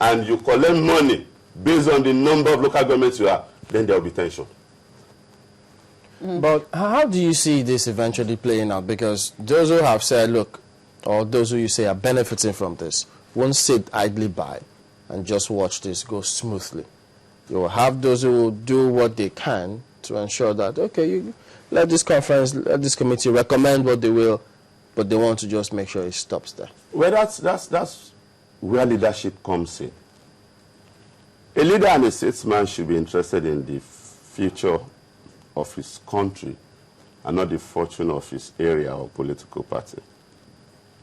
and you collect money based on the number of local governments you have, then there will be tension. But how do you see this eventually playing out? Because those who have said, look, or those who you say are benefiting from this, won't sit idly by and just watch this go smoothly. You will have those who will do what they can to ensure that, okay, you let this conference, let this committee recommend what they will, but they want to just make sure it stops there. Well, that's where leadership comes in. A leader and a statesman should be interested in the future of his country and not the fortune of his area or political party.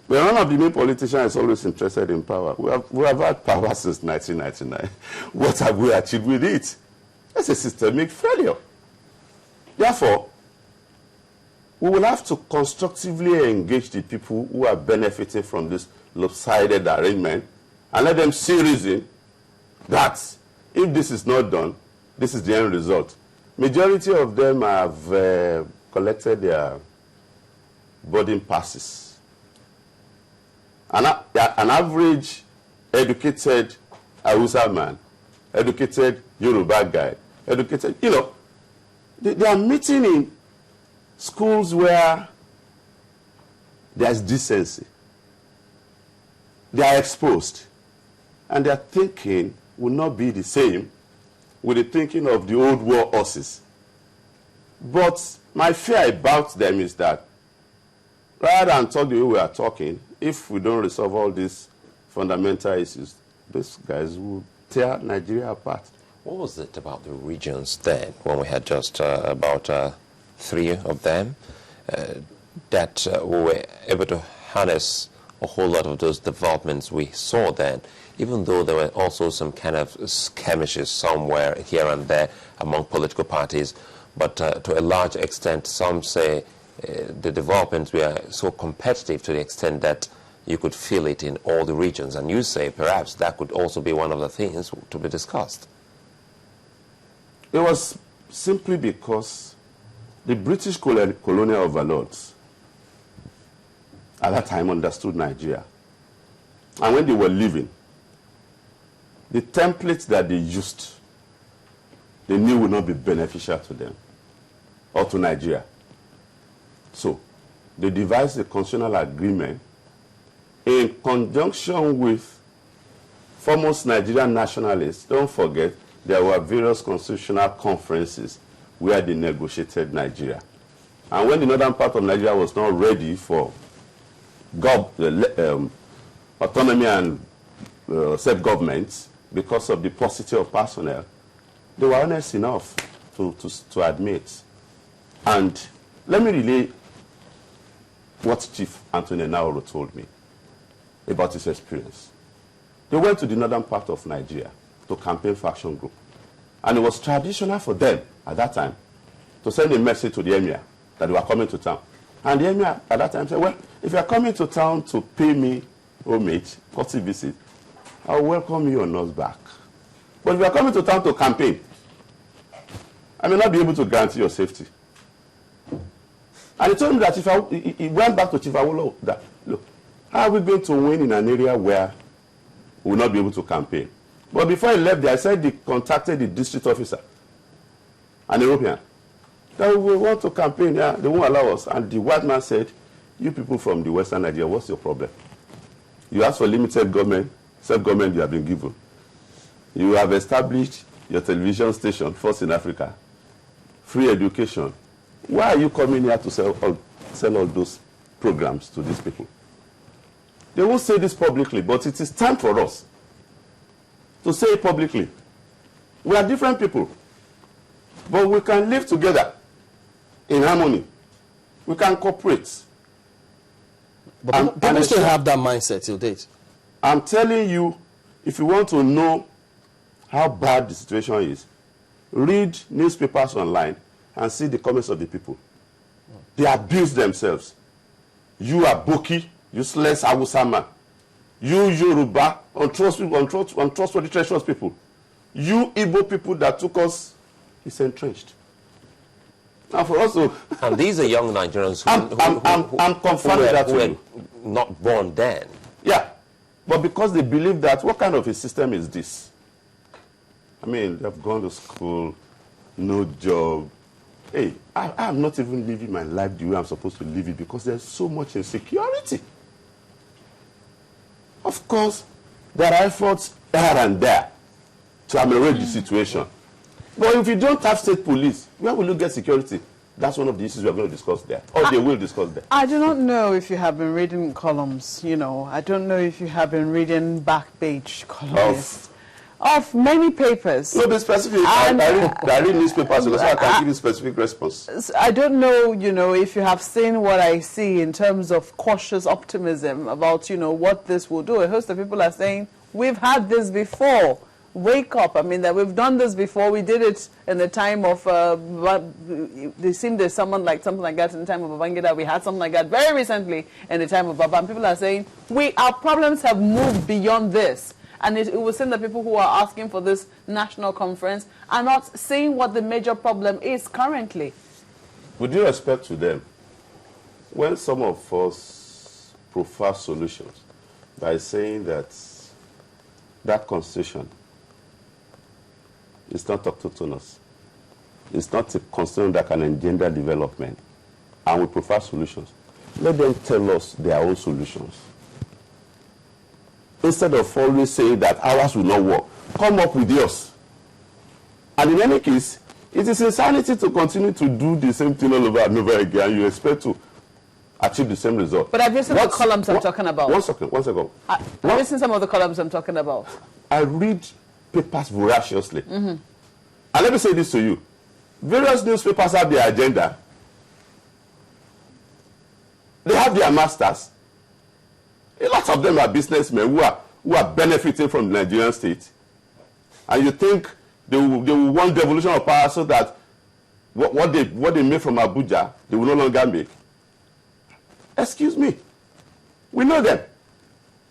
But one of the main politicians is always interested in power. We have had power since 1999. What have we achieved with it? That's a systemic failure. Therefore, we will have to constructively engage the people who are benefiting from this lopsided arrangement and let them see reason that if this is not done, this is the end result. Majority of them have collected their boarding passes. An average educated Hausa man, educated Yoruba guy, educated, they are meeting in schools where there's decency. They are exposed. And their thinking will not be the same with the thinking of the old war horses. But my fear about them is that rather than talk the way we are talking, if we don't resolve all these fundamental issues, these guys will tear Nigeria apart. What was it about the regions then, when we had just about 3 of them, that we were able to harness a whole lot of those developments we saw then, even though there were also some kind of skirmishes somewhere here and there among political parties, but to a large extent, some say the developments were so competitive to the extent that you could feel it in all the regions, and you say perhaps that could also be one of the things to be discussed. It was simply because the British colonial overlords at that time understood Nigeria. And when they were leaving, the templates that they used, they knew would not be beneficial to them or to Nigeria. So they devised a constitutional agreement in conjunction with foremost Nigerian nationalists. Don't forget, there were various constitutional conferences where they negotiated Nigeria. And when the northern part of Nigeria was not ready for autonomy and self-government because of the paucity of personnel, they were honest enough to admit. And let me relay what Chief Anthony Naoro told me about his experience. They went to the northern part of Nigeria to campaign faction group. And it was traditional for them at that time to send a message to the emir that they were coming to town. And the emir at that time said, well, if you are coming to town to pay me homage, courtesy visit, I'll welcome you on horseback. But if you are coming to town to campaign, I may not be able to guarantee your safety. And he told me that he went back to Chief Awolowo that, look, how are we going to win in an area where we will not be able to campaign? But before he left there, I said he contacted the district officer, an European, that we want to campaign, yeah, they won't allow us. And the white man said, you people from the Western Nigeria, what's your problem? You asked for limited government, self-government you have been given. You have established your television station, first in Africa, free education. Why are you coming here to sell all those programs to these people? They won't say this publicly, but it is time for us to say it publicly. We are different people, but we can live together in harmony. We can cooperate. But people still have that mindset till date. I'm telling you, if you want to know how bad the situation is, read newspapers online and see the comments of the people. They abuse themselves. You are Boki, useless Hausa man. You Yoruba, untrustworthy, treacherous people. You Igbo people that took us, is entrenched. Now for us to... And these are young Nigerians I'm confirming that who were not born then. Yeah. But because they believe that, what kind of a system is this? I mean, they've gone to school, no job. Hey, I'm not even living my life the way I'm supposed to live it because there's so much insecurity. Of course, there are efforts here and there to ameliorate the situation. But if you don't have state police, where will you get security? That's one of the issues we're going to discuss there. Or they will discuss there. I do not know if you have been reading columns, you know. I don't know if you have been reading back page columns. Of many papers. No, be specific. I read newspapers, so I can give you specific response. I don't know, you know, if you have seen what I see in terms of cautious optimism about, you know, what this will do. A host of people are saying, we've had this before. Wake up. I mean, that we've done this before. We did it in the time of, there seemed there's something like that in the time of Babangida. We had something like that very recently in the time of Baba. And people are saying, our problems have moved beyond this. And it will seem that people who are asking for this national conference are not seeing what the major problem is currently. With due respect to them, when some of us prefer solutions by saying that constitution is not autonomous, it's not a constitution that can engender development, and we prefer solutions, let them tell us their own solutions. Instead of always saying that ours will not work, come up with yours. And in any case, it is insanity to continue to do the same thing all over and over again. You expect to achieve the same result. But have you seen the columns I'm talking about? One second. Have you seen some of the columns I'm talking about? I read papers voraciously. And let me say this to you. Various newspapers have their agenda. They have their masters. A lot of them are businessmen who are benefiting from the Nigerian state. And you think they will want devolution of power so that what they make from Abuja, they will no longer make. Excuse me. We know them.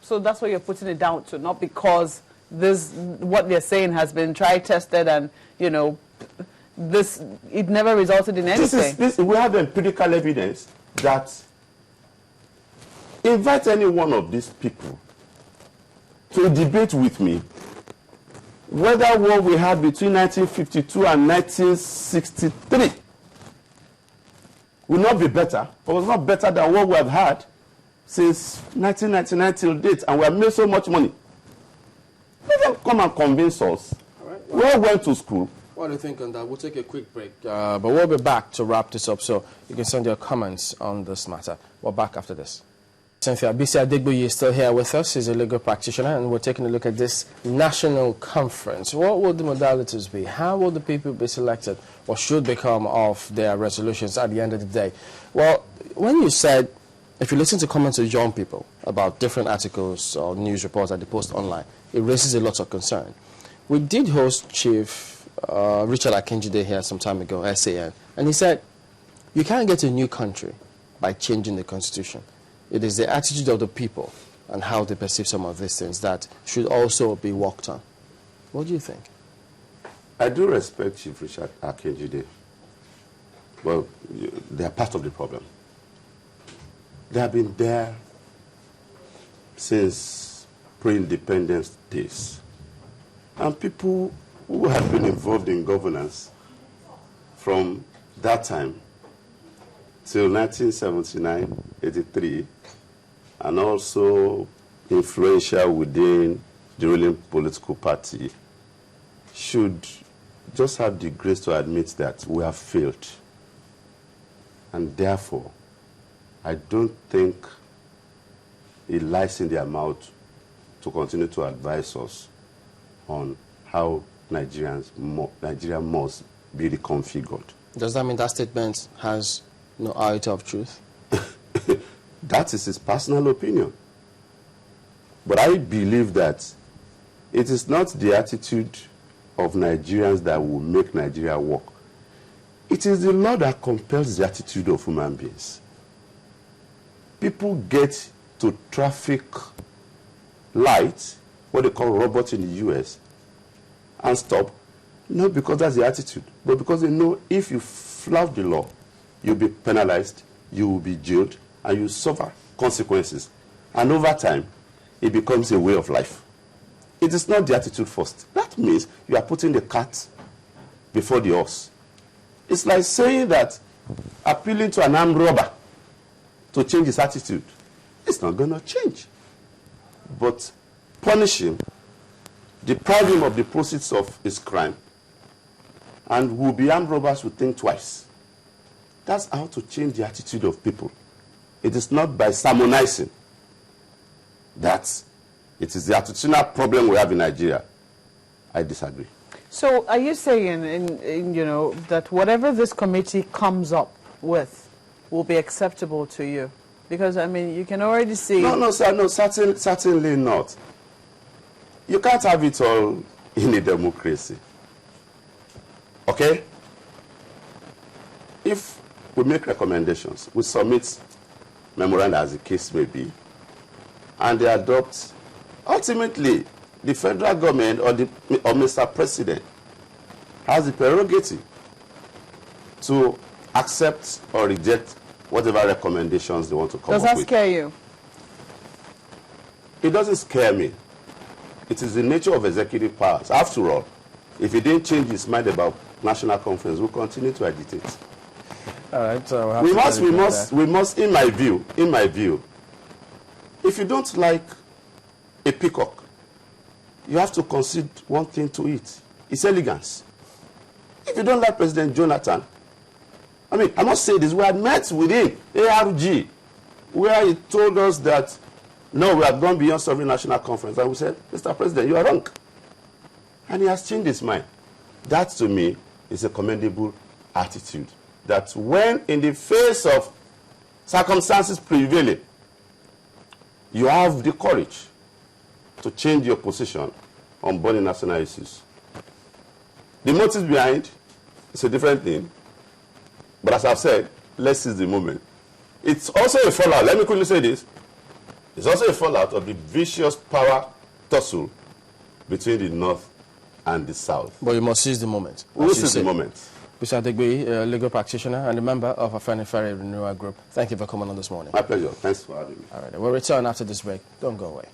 So that's what you're putting it down to, not because what they're saying has been tried, tested, and, you know, it never resulted in anything. We have empirical evidence that invite any one of these people to debate with me whether what we had between 1952 and 1963 will not be better, or was not better than what we have had since 1999 till date, and we have made so much money. Let them come and convince us. All right. We all went to school. What do you think on that? We'll take a quick break, but we'll be back to wrap this up, so you can send your comments on this matter. We're back after this. Adegbusi Adegbusi is still here with us. He's a legal practitioner, and we're taking a look at this national conference. What will the modalities be? How will the people be selected? What should become of their resolutions at the end of the day? Well, when you said, if you listen to comments of young people about different articles or news reports that they post online, it raises a lot of concern. We did host Chief Richard Akinjide here some time ago, SAN, and he said, you can't get a new country by changing the constitution. It is the attitude of the people and how they perceive some of these things that should also be worked on. What do you think? I do respect Chief Richard Akinjide. Well, they are part of the problem. They have been there since pre-independence days. And people who have been involved in governance from that time till 1979, 83, and also influential within the ruling political party, should just have the grace to admit that we have failed. And therefore, I don't think it lies in their mouth to continue to advise us on how Nigeria must be reconfigured. Does that mean that statement has no iota of truth? That is his personal opinion. But I believe that it is not the attitude of Nigerians that will make Nigeria work. It is the law that compels the attitude of human beings. People get to traffic lights, what they call robots in the US, and stop, not because that's the attitude, but because they know if you flout the law, you'll be penalized, you will be jailed, and you suffer consequences. And over time, it becomes a way of life. It is not the attitude first. That means you are putting the cart before the horse. It's like saying that appealing to an armed robber to change his attitude, it's not going to change. But punish him, deprive him of the proceeds of his crime, and will-be armed robbers will think twice. That's how to change the attitude of people. It is not by sermonizing. That it is the attitudinal problem we have in Nigeria. I disagree. So are you saying, you know, that whatever this committee comes up with will be acceptable to you? Because, I mean, you can already see... No, sir, no, certainly not. You can't have it all in a democracy. Okay? If we make recommendations, we submit memoranda as the case may be, and they adopt, ultimately, the federal government or Mr. President has the prerogative to accept or reject whatever recommendations they want to come up with. Does that scare you? It doesn't scare me. It is the nature of executive powers. After all, if he didn't change his mind about national conference, we'll continue to agitate. All right, so we must, in my view, if you don't like a peacock, you have to concede one thing to it. It's elegance. If you don't like President Jonathan, I mean, I must say this, we had met with him, ARG, where he told us that, no, we have gone beyond sovereign national conference. And we said, Mr. President, you are wrong. And he has changed his mind. That, to me, is a commendable attitude. That when, in the face of circumstances prevailing, you have the courage to change your position on burning national issues. The motives behind is a different thing. But as I've said, let's seize the moment. It's also a fallout. Let me quickly say this. It's also a fallout of the vicious power tussle between the North and the South. But you must seize the moment. We will seize the moment. Mr. Adegbusi, a legal practitioner and a member of Afenifere Renewal Group. Thank you for coming on this morning. My pleasure. Thanks for having me. All right, we'll return after this break. Don't go away.